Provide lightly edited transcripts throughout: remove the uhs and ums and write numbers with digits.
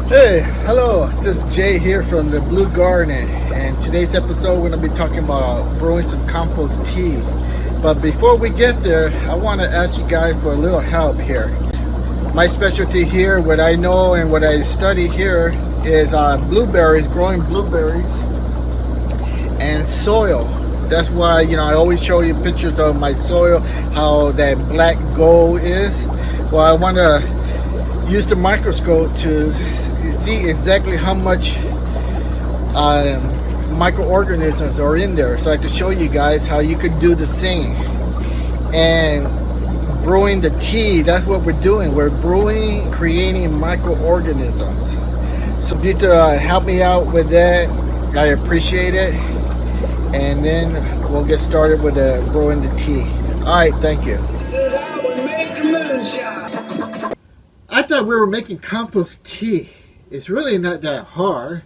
Hey, hello, this is Jay here from the Blue Garden, and today's episode we're going to be talking about brewing some compost tea. But before we get there, I want to ask you guys for a little help here. My specialty here, what I know and what I study here is blueberries, growing blueberries and soil. That's why, I always show you pictures of my soil, how that black gold is. Well, I want to use the microscope to see exactly how much microorganisms are in there, so I can show you guys how you can do the same. And brewing the tea, that's what we're doing. We're brewing, creating microorganisms. So if you could help me out with that, I appreciate it. And then we'll get started with brewing the tea. Alright, thank you. I thought we were making compost tea. It's really not that hard.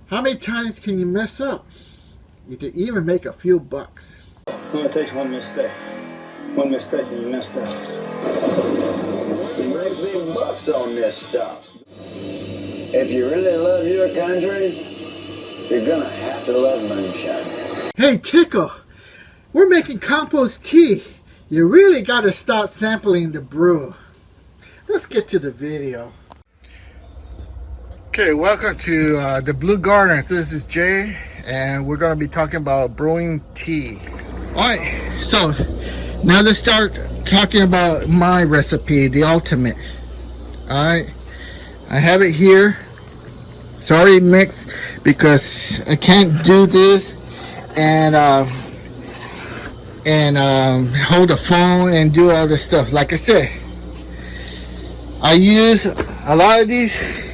How many times can you mess up? You can even make a few bucks. It only takes one mistake. One mistake and you messed up. You make big bucks on this stuff. If you really love your country, you're gonna have to love moonshine. Hey Tickle, we're making compost tea. You really gotta start sampling the brew. Let's get to the video. Okay, welcome to the Blue Garden. This is Jay, and we're going to be talking about brewing tea. Alright, so now let's start talking about my recipe, the ultimate. Alright, I have it here. It's already mixed because I can't do this and hold a phone and do all this stuff. Like I said, I use a lot of these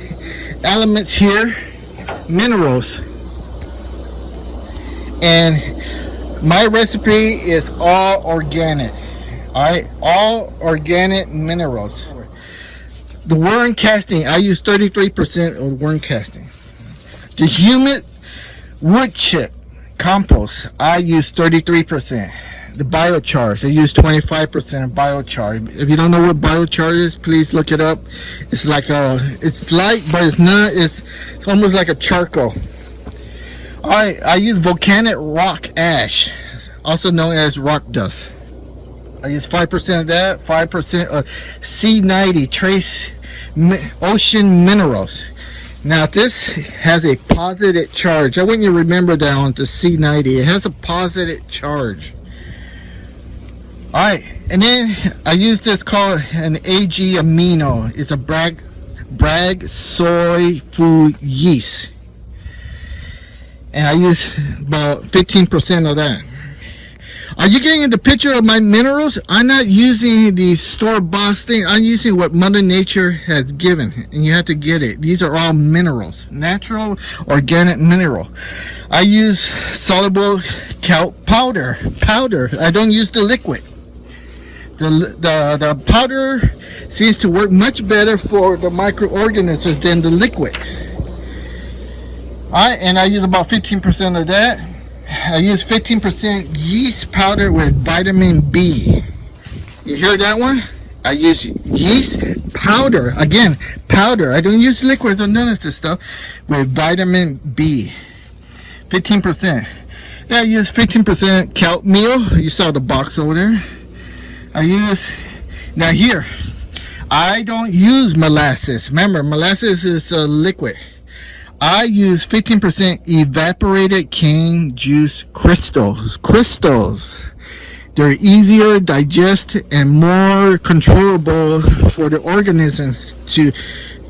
elements here, minerals, and my recipe is all organic. Alright, all organic minerals. The worm casting, I use 33% of worm casting. The humid wood chip compost, I use 33%. The biochar, I use 25% of biochar. If you don't know what biochar is, please look it up. It's like it's light, but it's not. It's almost like a charcoal. I use volcanic rock ash, also known as rock dust. I use 5% of that, 5% of C90 trace ocean minerals. Now this has a positive charge. I want you to remember that on the C90. It has a positive charge. Alright, and then I use this called an AG amino. It's a Bragg soy food yeast. And I use about 15% of that. Are you getting the picture of my minerals? I'm not using the store-bought thing. I'm using what Mother Nature has given. And you have to get it. These are all minerals. Natural, organic mineral. I use soluble kelp powder. I don't use the liquid. The powder seems to work much better for the microorganisms than the liquid. Alright, and I use about 15% of that. I use 15% yeast powder with vitamin B. You hear that one? I use yeast powder. Again, powder. I don't use liquids or none of this stuff. With vitamin B. 15%. Yeah, I use 15% kelp meal. You saw the box over there. Now here, I don't use molasses. Remember, molasses is a liquid. I use 15% evaporated cane juice crystals. They're easier to digest and more controllable for the organisms to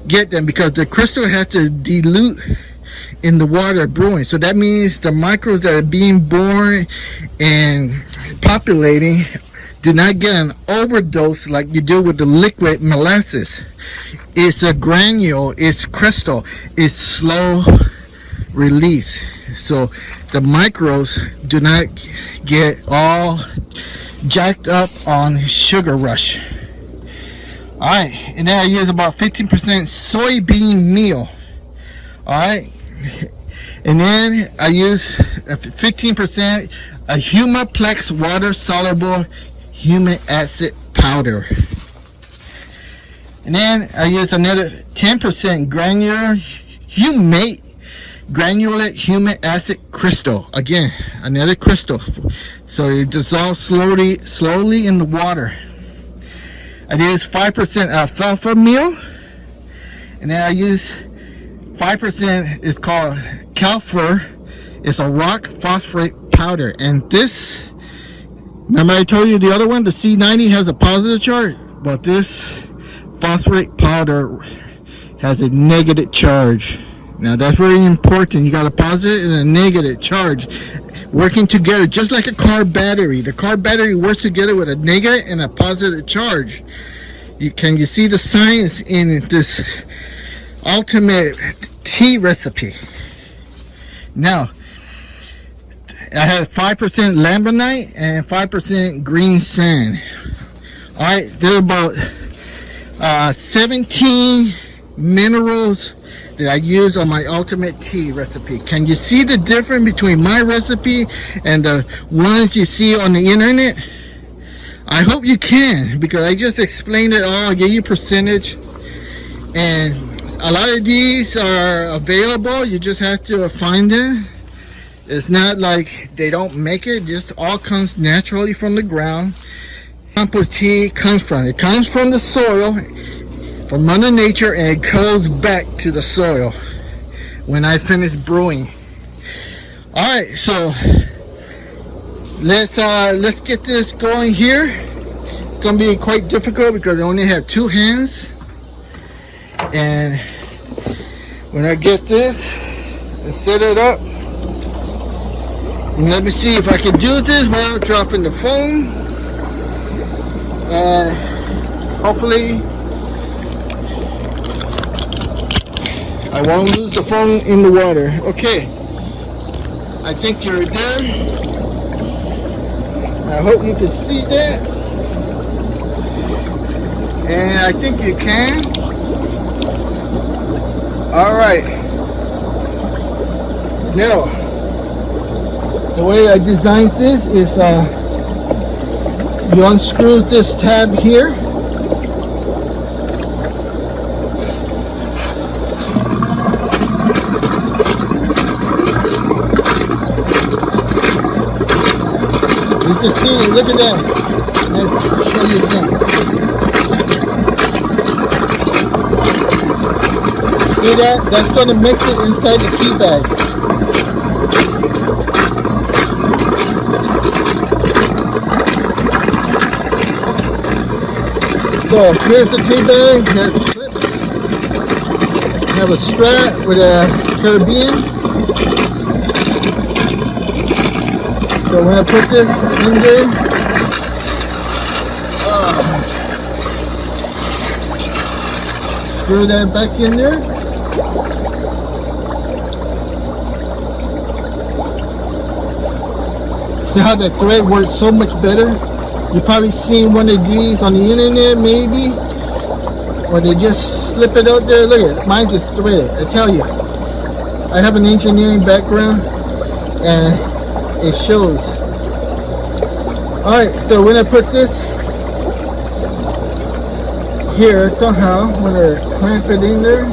get them, because the crystal has to dilute in the water brewing. So that means the microbes that are being born and populating do not get an overdose like you do with the liquid molasses. It's a granule, it's crystal, it's slow release. So the microbes do not get all jacked up on sugar rush. Alright, and then I use about 15% soybean meal. Alright, and then I use 15% a Humaplex water soluble humic acid powder. And then I use another 10% granulate humic acid crystal. Again, another crystal. So it dissolves slowly in the water. I use 5% alfalfa meal. And then I use 5%, it's called Calfer. It's a rock phosphate powder. And this, remember I told you the other one, the C90 has a positive charge? But this phosphate powder has a negative charge. Now that's very important. You got a positive and a negative charge working together, just like a car battery. The car battery works together with a negative and a positive charge. Can you see the science in this ultimate tea recipe? Now, I have 5% lambonite and 5% green sand. Alright, there are about 17 minerals that I use on my ultimate tea recipe. Can you see the difference between my recipe and the ones you see on the internet? I hope you can, because I just explained it all. I gave you percentage, and a lot of these are available. You just have to find them. It's not like they don't make it. This all comes naturally from the ground. Compost tea comes from the soil, from Mother Nature, and it goes back to the soil when I finish brewing. All right, so let's get this going here. It's gonna be quite difficult because I only have 2 hands, and when I get this and set it up, and let me see if I can do this while dropping the phone, and hopefully I won't lose the phone in the water. Okay, I think you're there. I hope you can see that, and I think you can. All right, now the way I designed this is you unscrew this tab here, you can see it. Look at that. Let's show you again. See that? That's going to mix it inside the tea bag. So here's the tea bag. There's clips. I have a strap with a carabiner. So when I put this in there, screw that back in there. See how the thread works so much better? You've probably seen one of these on the internet, maybe, or they just slip it out there. Look at it, mine's just threaded. I tell you, I have an engineering background, and it shows. Alright, so when I put this here, somehow, I'm going to clamp it in there,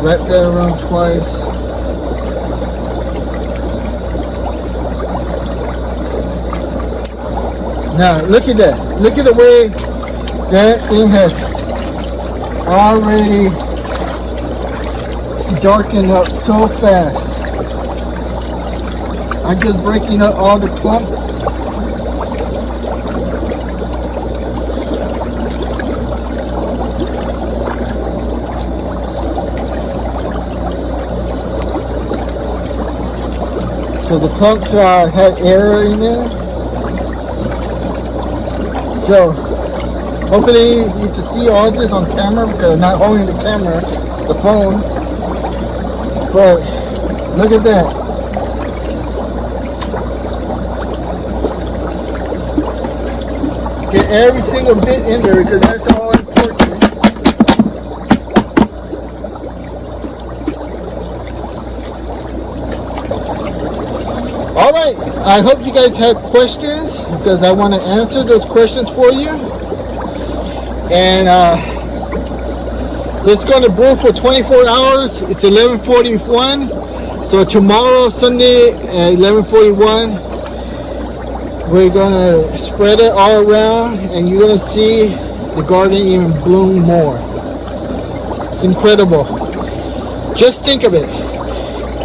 wrap that around twice. Now look at that. Look at the way that thing has already darkened up so fast. I'm just breaking up all the clumps. So the clumps had air in there. So hopefully you can see all this on camera, because I'm not holding the camera, the phone. But look at that. Get every single bit in there, because that's all important. Alright, I hope you guys have questions, because I want to answer those questions for you. And it's going to brew for 24 hours. It's 11:41. So tomorrow, Sunday at 11:41, we're going to spread it all around, and you're going to see the garden even bloom more. It's incredible. Just think of it.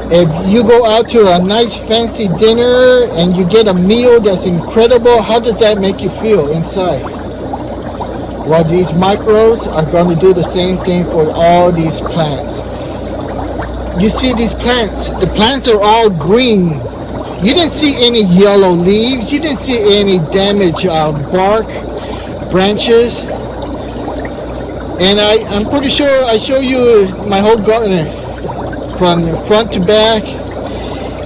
If you go out to a nice fancy dinner and you get a meal that's incredible, how does that make you feel inside? Well, these microbes are going to do the same thing for all these plants. You see these plants, the plants are all green. You didn't see any yellow leaves. You didn't see any damaged bark, branches. And I'm pretty sure I show you my whole garden from front to back.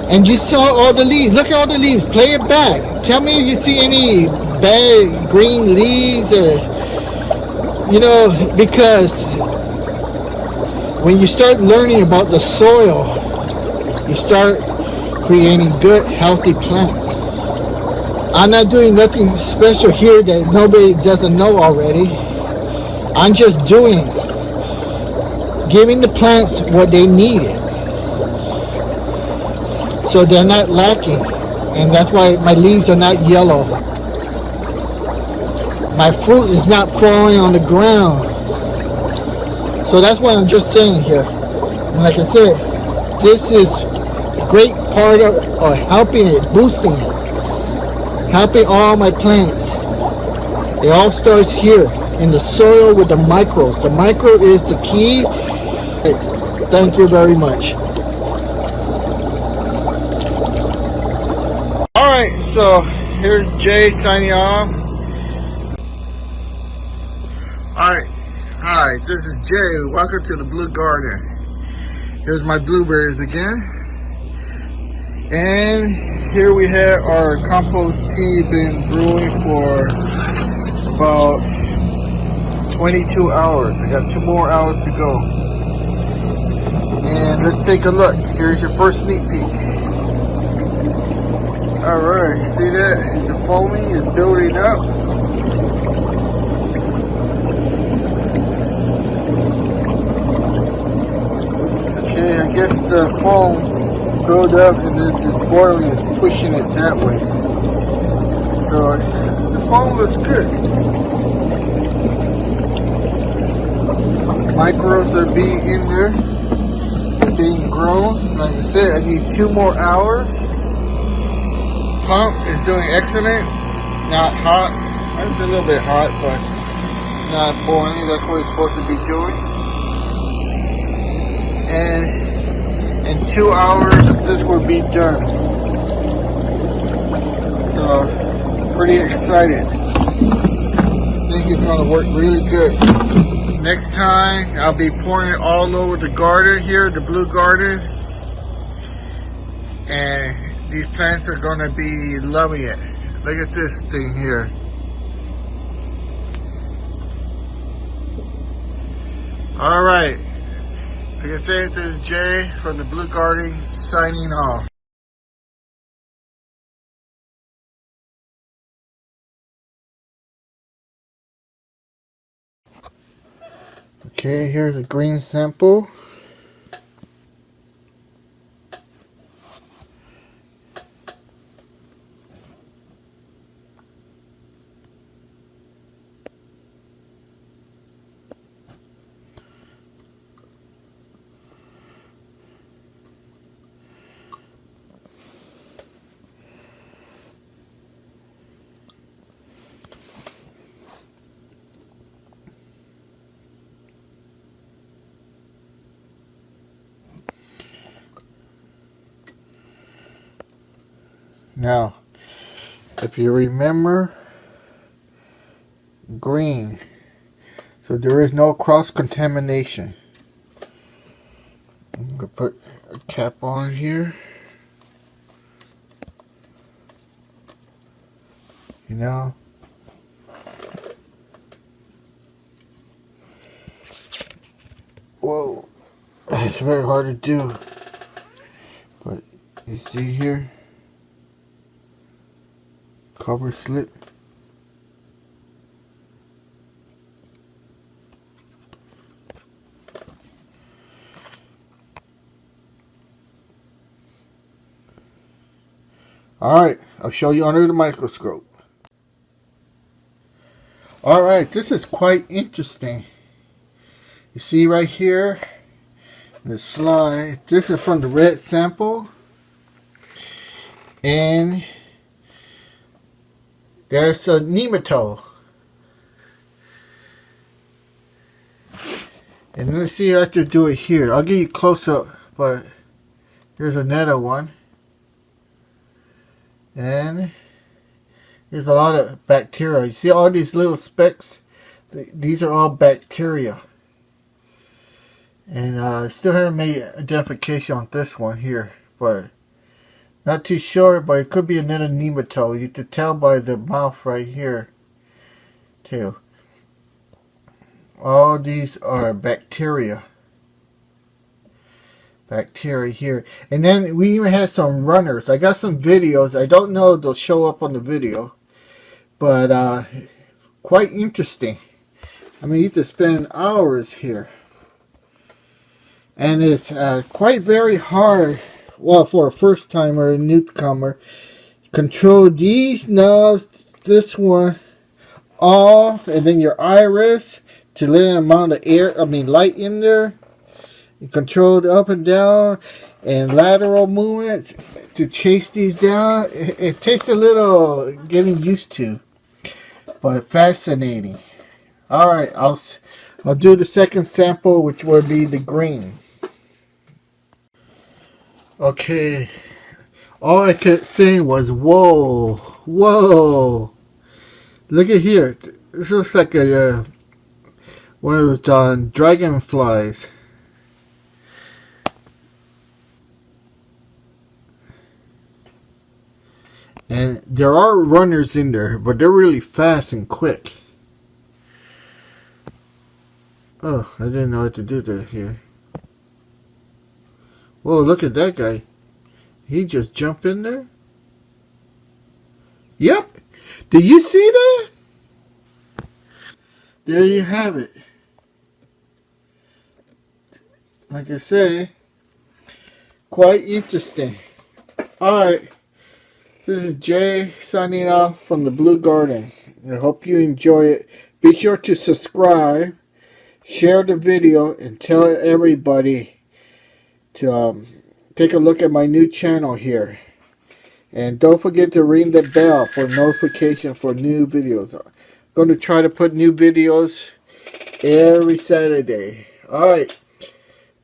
And you saw all the leaves. Look at all the leaves. Play it back. Tell me if you see any bad green leaves or, because when you start learning about the soil, you start creating good, healthy plants. I'm not doing nothing special here that nobody doesn't know already. I'm just giving the plants what they needed, so they're not lacking. And that's why my leaves are not yellow. My fruit is not falling on the ground. So that's what I'm just saying here. And like I said, this is a great part of helping it, boosting it, helping all my plants. It all starts here in the soil with the microbes. The micro is the key. Thank you very much. Alright, so here's Jay signing off. Alright, hi, this is Jay. Welcome to the Blue Garden. Here's my blueberries again. And here we have our compost tea been brewing for about 22 hours. I got 2 more hours to go. And let's take a look. Here's your first sneak peek. Alright, see that? The foaming is building up. Okay, I guess the foam build up and the boiling is pushing it that way. So the foam looks good. Microbes are being in there. They're being grown. Like I said, I need 2 more hours. Pump is doing excellent. Not hot. It's a little bit hot, but not boiling. That's what it's supposed to be doing. And in 2 hours, this will be done. So, pretty excited. I think it's going to work really good. Next time, I'll be pouring it all over the garden here, the blue garden. And these plants are going to be loving it. Look at this thing here. Alright. Like I said, this is Jay from the Blue Garden signing off. Okay, here's a green sample. Now, if you remember, green, so there is no cross-contamination. I'm going to put a cap on here. Whoa, it's very hard to do, but you see here, cover slip. Alright, I'll show you under the microscope. Alright, this is quite interesting. You see right here, the slide, this is from the red sample. And there's a nematode. And let's see how to do it here. I'll give you close up, but here's another one. And there's a lot of bacteria. You see all these little specks? These are all bacteria. And I still haven't made identification on this one here, but not too sure, but it could be another nematode. You can tell by the mouth right here, too. All these are bacteria. Bacteria here. And then we even had some runners. I got some videos. I don't know if they'll show up on the video, but quite interesting. I mean, you have to spend hours here. And it's quite very hard, well, for a first timer, a newcomer, control these knobs, this one, all, and then your iris to let an amount of light in there. You control the up and down and lateral movement to chase these down. It takes a little getting used to, but fascinating. All right, I'll do the second sample, which will be the green. Okay, all I kept saying was, whoa, whoa. Look at here. This looks like a one of those dragonflies. And there are runners in there, but they're really fast and quick. Oh, I didn't know what to do there here. Whoa, look at that guy. He just jumped in there. Yep. Did you see that? There you have it. Like I say, quite interesting. Alright. This is Jay signing off from the Blue Garden. I hope you enjoy it. Be sure to subscribe, share the video, and tell everybody to take a look at my new channel here. And don't forget to ring the bell for notification for new videos. I'm going to try to put new videos every Saturday. Alright.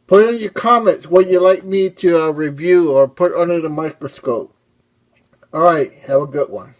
Put in your comments what you'd like me to review or put under the microscope. Alright. Have a good one.